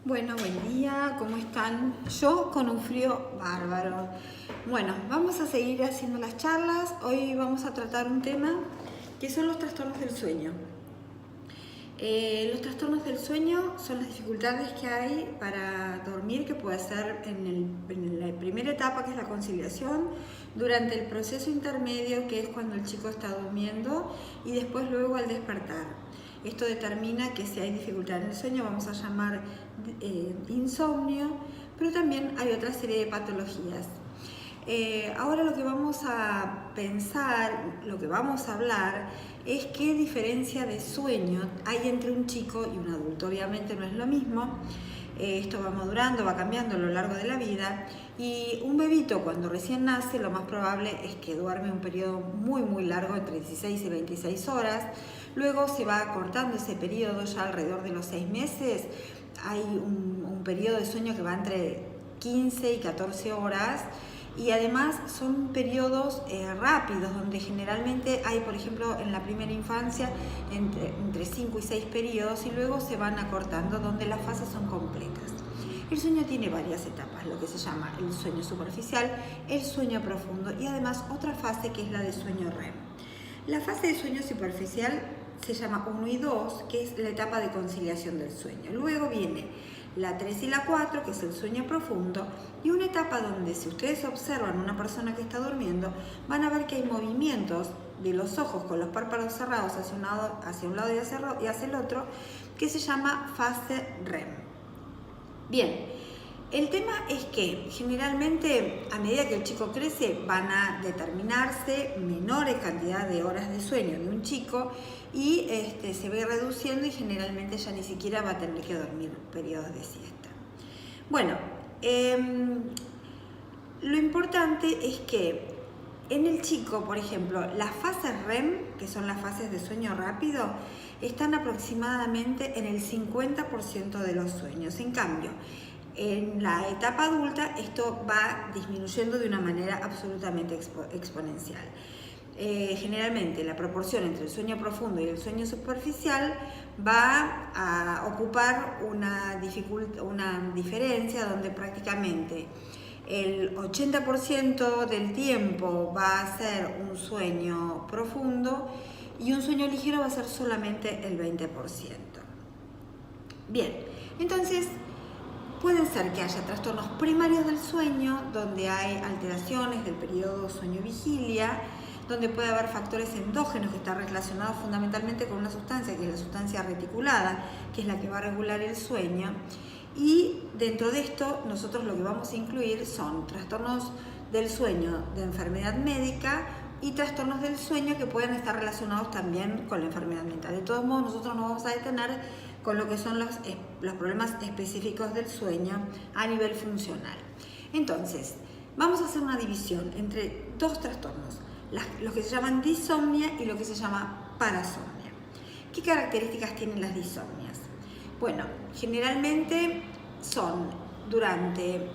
Bueno, buen día, ¿cómo están? Yo con un frío bárbaro. Bueno, vamos a seguir haciendo las charlas. Hoy vamos a tratar un tema que son los trastornos del sueño. Los trastornos del sueño son las dificultades que hay para dormir, que puede ser en la primera etapa, que es la conciliación, durante el proceso intermedio, que es cuando el chico está durmiendo, y después luego al despertar. Esto determina que si hay dificultad en el sueño vamos a llamar insomnio, pero también hay otra serie de patologías. Ahora lo que vamos a pensar, lo que vamos a hablar, es qué diferencia de sueño hay entre un chico y un adulto. Obviamente no es lo mismo, esto va madurando, va cambiando a lo largo de la vida, y un bebito cuando recién nace lo más probable es que duerme un periodo muy largo, entre 16 y 26 horas, luego se va acortando ese periodo, ya alrededor de los 6 meses hay un periodo de sueño que va entre 15 y 14 horas, y además son periodos rápidos, donde generalmente hay, por ejemplo, en la primera infancia entre 5 y 6 periodos, y luego se van acortando, donde las fases son completas. El sueño tiene varias etapas, lo que se llama el sueño superficial, el sueño profundo y además otra fase que es la de sueño REM. La fase de sueño superficial se llama 1 y 2, que es la etapa de conciliación del sueño. Luego viene la 3 y la 4, que es el sueño profundo, y una etapa donde, si ustedes observan una persona que está durmiendo, van a ver que hay movimientos de los ojos con los párpados cerrados hacia un lado y hacia el otro, que se llama fase REM. Bien, el tema es que generalmente a medida que el chico crece van a determinarse menores cantidad de horas de sueño de un chico, y se va reduciendo, y generalmente ya ni siquiera va a tener que dormir periodos de siesta. Bueno, lo importante es que en el chico, por ejemplo, las fases REM, que son las fases de sueño rápido, están aproximadamente en el 50% de los sueños. En cambio, en la etapa adulta esto va disminuyendo de una manera absolutamente exponencial. Generalmente la proporción entre el sueño profundo y el sueño superficial va a ocupar una diferencia donde prácticamente el 80% del tiempo va a ser un sueño profundo y un sueño ligero va a ser solamente el 20%. Bien, entonces pueden ser que haya trastornos primarios del sueño, donde hay alteraciones del periodo sueño-vigilia, donde puede haber factores endógenos que están relacionados fundamentalmente con una sustancia, que es la sustancia reticulada, que es la que va a regular el sueño. Y dentro de esto nosotros lo que vamos a incluir son trastornos del sueño de enfermedad médica y trastornos del sueño que pueden estar relacionados también con la enfermedad mental. De todos modos, nosotros nos vamos a detener con lo que son los problemas específicos del sueño a nivel funcional. Entonces, vamos a hacer una división entre dos trastornos, los que se llaman disomnia y lo que se llama parasomnia. ¿Qué características tienen las disomnias? Bueno, generalmente son durante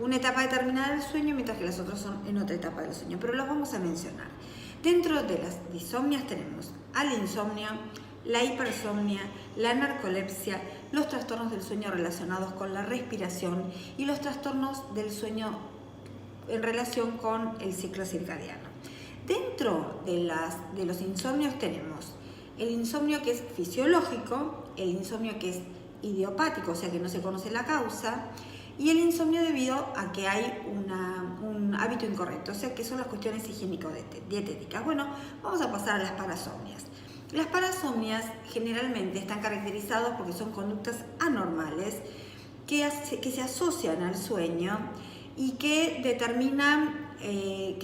una etapa determinada del sueño, mientras que las otras son en otra etapa del sueño, pero los vamos a mencionar. Dentro de las disomnias tenemos al insomnio, la hipersomnia, la narcolepsia, los trastornos del sueño relacionados con la respiración y los trastornos del sueño en relación con el ciclo circadiano. Dentro de los insomnios tenemos el insomnio que es fisiológico, el insomnio que es idiopático, o sea que no se conoce la causa, y el insomnio debido a que hay un hábito incorrecto, o sea que son las cuestiones higiénico-dietéticas. Bueno, vamos a pasar a las parasomnias. Las parasomnias generalmente están caracterizadas porque son conductas anormales que se asocian al sueño y que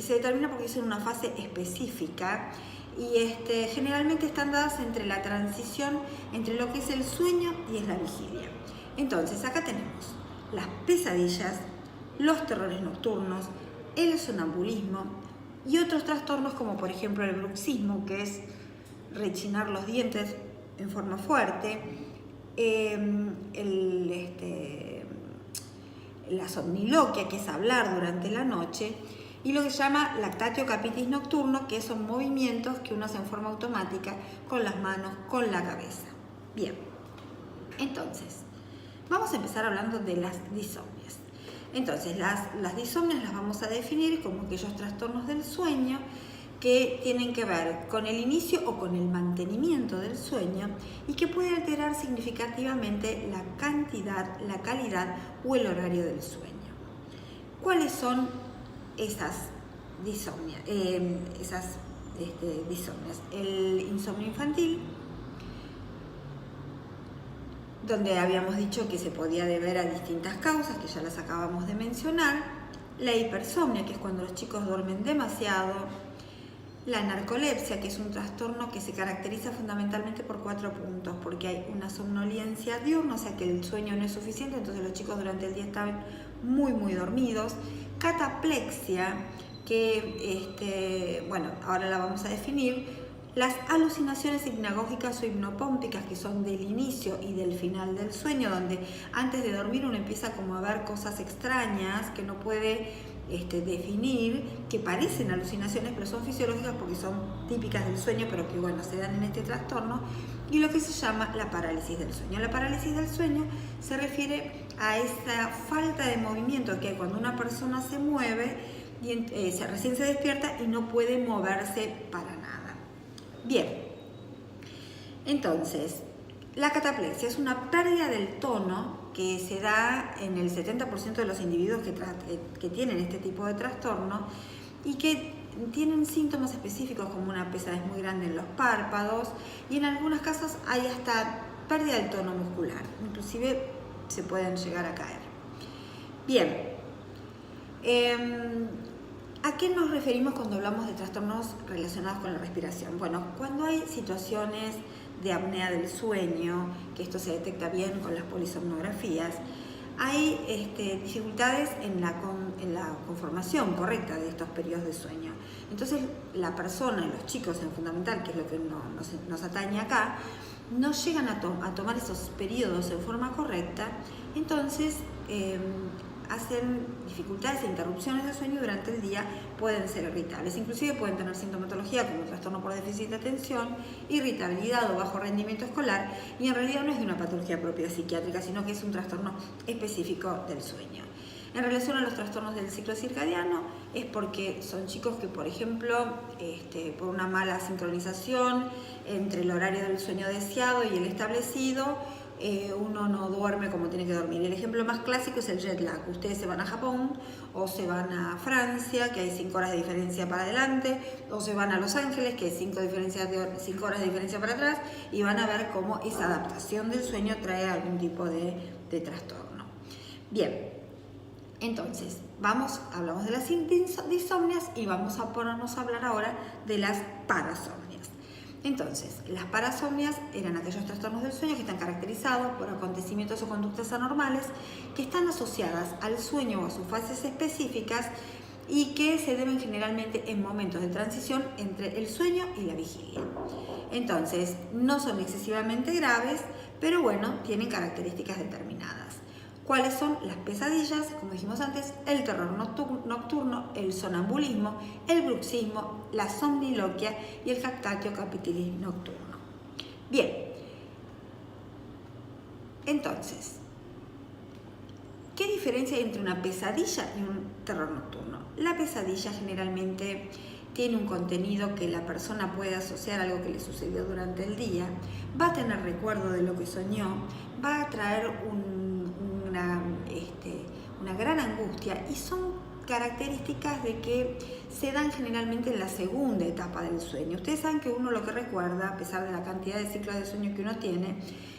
se determina porque es en una fase específica, y generalmente están dadas entre la transición entre lo que es el sueño y es la vigilia. Entonces acá tenemos las pesadillas, los terrores nocturnos, el sonambulismo y otros trastornos como por ejemplo el bruxismo, que es rechinar los dientes en forma fuerte, la somniloquia, que es hablar durante la noche, y lo que se llama lactatio capitis nocturno, que son movimientos que uno hace en forma automática con las manos, con la cabeza. Bien, entonces, Vamos a empezar hablando de las disomnias. Entonces, las disomnias las vamos a definir como aquellos trastornos del sueño que tienen que ver con el inicio o con el mantenimiento del sueño y que puede alterar significativamente la cantidad, la calidad o el horario del sueño. ¿Cuáles son esas disomnias? Disomnias. El insomnio infantil, donde habíamos dicho que se podía deber a distintas causas, que ya las acabamos de mencionar. La hipersomnia, que es cuando los chicos duermen demasiado. La narcolepsia, que es un trastorno que se caracteriza fundamentalmente por 4 puntos, porque hay una somnolencia diurna, o sea que el sueño no es suficiente, entonces los chicos durante el día están muy dormidos. Cataplexia, que ahora la vamos a definir. Las alucinaciones hipnagógicas o hipnopómpicas, que son del inicio y del final del sueño, donde antes de dormir uno empieza como a ver cosas extrañas que no puede definir, que parecen alucinaciones, pero son fisiológicas porque son típicas del sueño, pero que se dan en este trastorno. Y lo que se llama la parálisis del sueño. La parálisis del sueño se refiere a esa falta de movimiento que hay cuando una persona se mueve y recién se despierta y no puede moverse para nada. Bien, entonces, la cataplexia es una pérdida del tono que se da en el 70% de los individuos que tienen este tipo de trastorno y que tienen síntomas específicos como una pesadez muy grande en los párpados y en algunos casos hay hasta pérdida del tono muscular, inclusive se pueden llegar a caer. Bien, ¿a qué nos referimos cuando hablamos de trastornos relacionados con la respiración? Bueno, cuando hay situaciones de apnea del sueño, que esto se detecta bien con las polisomnografías, hay dificultades en la conformación correcta de estos periodos de sueño. Entonces, la persona, los chicos en fundamental, que es lo que nos atañe acá, no llegan a tomar esos periodos en forma correcta, entonces hacen dificultades e interrupciones de sueño durante el día, pueden ser irritables, inclusive pueden tener sintomatología como trastorno por déficit de atención, irritabilidad o bajo rendimiento escolar, y en realidad no es de una patología propia psiquiátrica, sino que es un trastorno específico del sueño. En relación a los trastornos del ciclo circadiano, es porque son chicos que, por ejemplo, por una mala sincronización entre el horario del sueño deseado y el establecido, uno no duerme como tiene que dormir. El ejemplo más clásico es el jet lag. Ustedes se van a Japón o se van a Francia, que hay 5 horas de diferencia para adelante, o se van a Los Ángeles, que hay 5 horas de diferencia para atrás, y van a ver cómo esa adaptación del sueño trae algún tipo de trastorno. Bien, entonces hablamos de las disomnias y vamos a ponernos a hablar ahora de las parasomnias. Entonces, las parasomnias eran aquellos trastornos del sueño que están caracterizados por acontecimientos o conductas anormales que están asociadas al sueño o a sus fases específicas y que se deben generalmente en momentos de transición entre el sueño y la vigilia. Entonces, no son excesivamente graves, pero tienen características determinadas. ¿Cuáles son? Las pesadillas, como dijimos antes, el terror nocturno, el sonambulismo, el bruxismo, la somniloquia y el jactatio capitilis nocturno. Bien, entonces, ¿qué diferencia hay entre una pesadilla y un terror nocturno? La pesadilla generalmente tiene un contenido que la persona puede asociar a algo que le sucedió durante el día, va a tener recuerdo de lo que soñó, va a traer una gran angustia y son características de que se dan generalmente en la segunda etapa del sueño. Ustedes saben que uno lo que recuerda, a pesar de la cantidad de ciclos de sueño que uno tiene,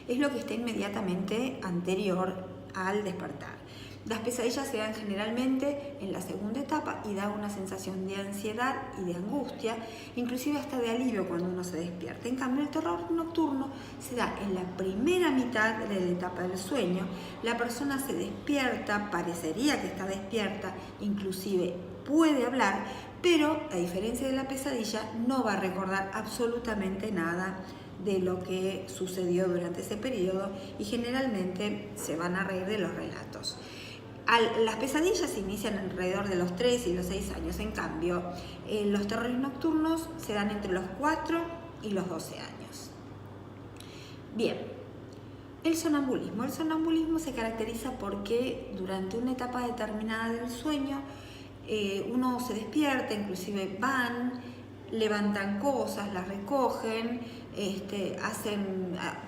es lo que está inmediatamente anterior al despertar. Las pesadillas se dan generalmente en la segunda etapa y dan una sensación de ansiedad y de angustia, inclusive hasta de alivio cuando uno se despierta. En cambio, el terror nocturno se da en la primera mitad de la etapa del sueño. La persona se despierta, parecería que está despierta, inclusive puede hablar, pero a diferencia de la pesadilla no va a recordar absolutamente nada de lo que sucedió durante ese periodo y generalmente se van a reír de los relatos. Las pesadillas se inician alrededor de los 3 y los 6 años, en cambio, los terrores nocturnos se dan entre los 4 y los 12 años. Bien, El sonambulismo. El sonambulismo se caracteriza porque durante una etapa determinada del sueño uno se despierta, inclusive levantan cosas, las recogen,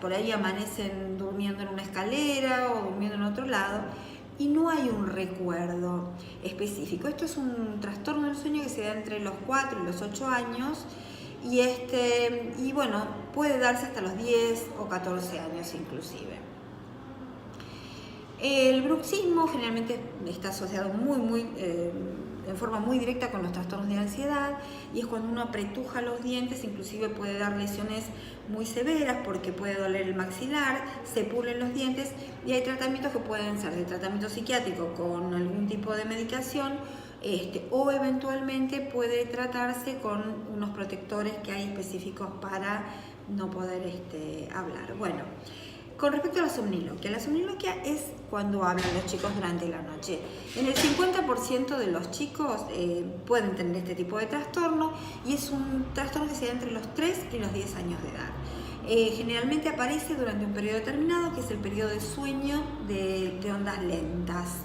por ahí amanecen durmiendo en una escalera o durmiendo en otro lado y no hay un recuerdo específico. Esto es un trastorno del sueño que se da entre los 4 y los 8 años y bueno, puede darse hasta los 10 o 14 años inclusive. El bruxismo generalmente está asociado en forma muy directa con los trastornos de ansiedad y es cuando uno apretuja los dientes, inclusive puede dar lesiones muy severas porque puede doler el maxilar, se pulen los dientes y hay tratamientos que pueden ser de tratamiento psiquiátrico con algún tipo de medicación o eventualmente puede tratarse con unos protectores que hay específicos para no poder hablar. Bueno, con respecto a la somniloquia es cuando hablan los chicos durante la noche. En el 50% de los chicos pueden tener este tipo de trastorno y es un trastorno que se da entre los 3 y los 10 años de edad. Generalmente aparece durante un periodo determinado, que es el periodo de sueño de ondas lentas.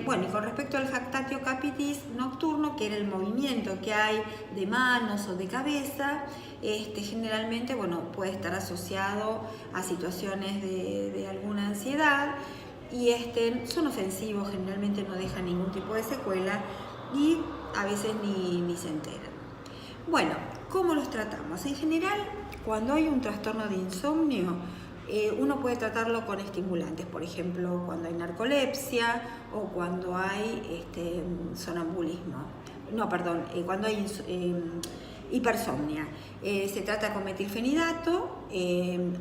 Bueno, y con respecto al jactatio capitis nocturno, que era el movimiento que hay de manos o de cabeza, generalmente puede estar asociado a situaciones de alguna ansiedad y son ofensivos, generalmente no dejan ningún tipo de secuela y a veces ni se enteran. Bueno, ¿cómo los tratamos? En general, cuando hay un trastorno de insomnio, uno puede tratarlo con estimulantes, por ejemplo, cuando hay narcolepsia o cuando hay sonambulismo. No, perdón, cuando hay hipersomnia. Se trata con metilfenidato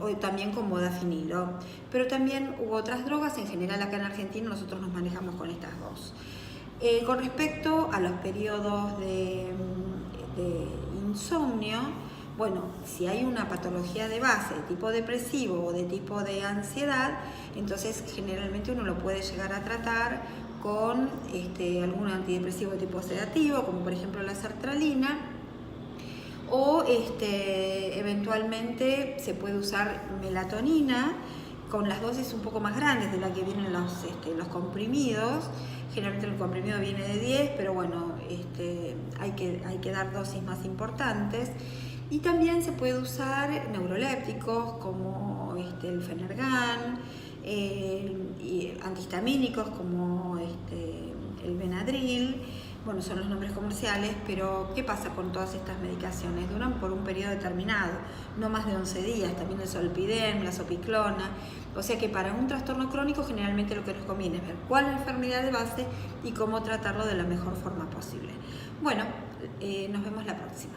o también con modafinilo. Pero también hubo otras drogas, en general acá en Argentina nosotros nos manejamos con estas dos. Con respecto a los periodos de insomnio, bueno, si hay una patología de base de tipo depresivo o de tipo de ansiedad, entonces generalmente uno lo puede llegar a tratar con algún antidepresivo de tipo sedativo, como por ejemplo la sertralina, o eventualmente se puede usar melatonina con las dosis un poco más grandes de la que vienen los comprimidos. Generalmente el comprimido viene de 10, pero bueno, hay que dar dosis más importantes. Y también se puede usar neurolépticos como el Fenergan, y antihistamínicos como el Benadryl. Bueno, son los nombres comerciales, pero ¿qué pasa con todas estas medicaciones? Duran por un periodo determinado, no más de 11 días, también el Zolpidem, la Zopiclona. O sea que para un trastorno crónico generalmente lo que nos conviene es ver cuál es la enfermedad de base y cómo tratarlo de la mejor forma posible. Bueno, nos vemos la próxima.